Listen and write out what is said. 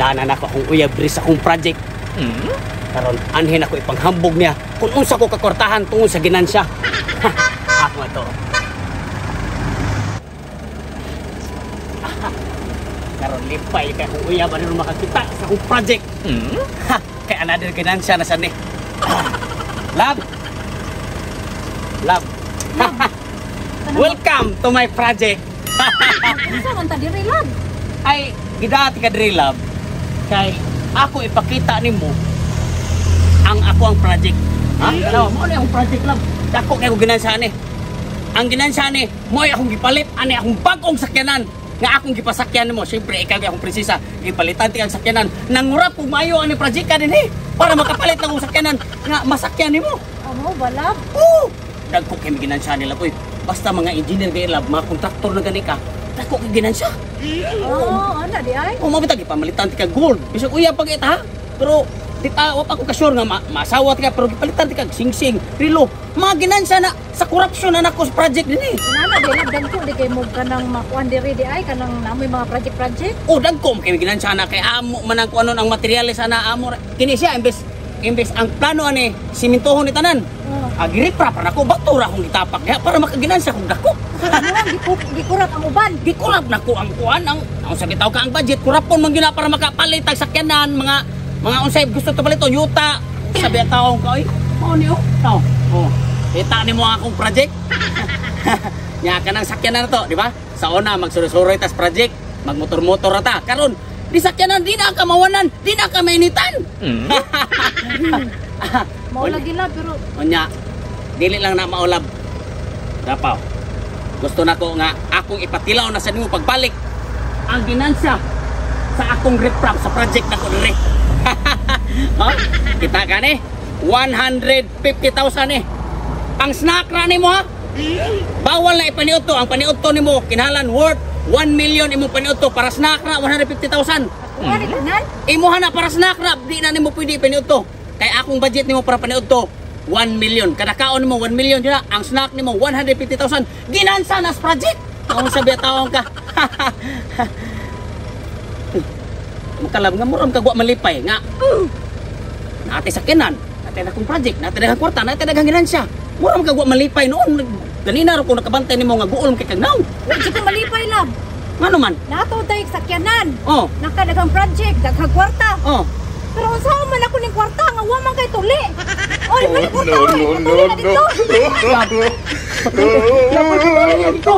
Nagdanan ako akong uyab diri sa akong project. Karon anhin ako ipanghambog niya kung unsa ko kakwartahan tungod sa ginansya. Ako to. Karon lipay kay akong uyab ano makakita sa akong project. Kay another ginansya na sani. Love. Love. Welcome to my project. Unsa man ta diri, love? Ay, gidati ka diri, love. Kay ako ipakita nimo ang ako ang project. Ha? Ano, mo na akong project, love. Dako kay ko ginansya ni. Ang ginansya ni, mo ay akong gipalit ani akong bagong sakyanan. Nga akong gipasakyan nimo, syempre ikaw akong prinsesa, ipalitan ti ang sakyanan. Nangurap kung mayo ani project ka dinhi para makapalit lang ang sakyanan nga masakyan nimo. Amo ba, love? Oo. Dagko kay ginansya nila koy. Basta mga engineer kay lab, mga kontraktor na gani ka. Dako kay ginansya. Ana di ay. O mabitag ipamalitan ti ka gold. Bisag uya pag ita. Pero di ta wa pa ko ka-sure nga masawa ti ka pero gipalitan ti ka singsing, rilo. Mga ginansya na sa corruption na nako sa project dinhi. Ana di love dagko di kay mo kanang makuan diri di ay kanang namoy mga project. O dagko kay ginansya na kay amo man ang kuanon ang materyales ana amo. Kini siya imbes ang plano ani simintohon ni tanan. Agiripra para nako batura akong gitapak diha para makaginansya kog dako. Gikurap ang uban. Gikurap nako ang kuan ang sa gitaw ka ang budget kurapon man gina para makapalit ang sakyanan mga unsay gusto to palito yuta sabi ang taong ko ay mao niyo taw. Oh. Kita nimo akong project. Nya kanang sakyanan na to, di ba? Sa una magsuroy-suroy tas project, magmotor-motor ta. Karon di sakyanan di na ka mawanan, di na ka mainitan. Maulag gila pero Unya, dili lang na maulab. Dapaw. Gusto nako nga akong ipatilaw na sa nimo pagbalik ang ginansya sa akong riprap sa project nako diri. Ha? Kita ka ni 150,000 Ang snack ra nimo ha. Bawal na ipaniudto, ang paniudto nimo kinahanglan worth 1 million imong paniudto para snack ra 150,000. Kuwari tanan? Imuha na para snack ra, di na nimo pwede paniudto. Kay akong budget nimo para paniudto 1 million. Kada kaon nimo 1 million dira, ang snack nimo 150,000. Ginansa na sa project. Ang sabi taong ka. Makalab nga muram kagwa malipay nga. Naate sakyanan, naate akong project, naate daghang kwarta, naate daghang ginansya. Muram kagwa malipay noon. Ganina ra ko nakabantay nimo nga guol kay kagnaw. Wa jud ko malipay, love. Ngano man? Nato tay sakyanan. Oh. Nakadaghang project, daghang kwarta. Oh. Pero unsa man ako ning kwarta nga wa man kay tuli. Oy, man kwarta. No. Dito.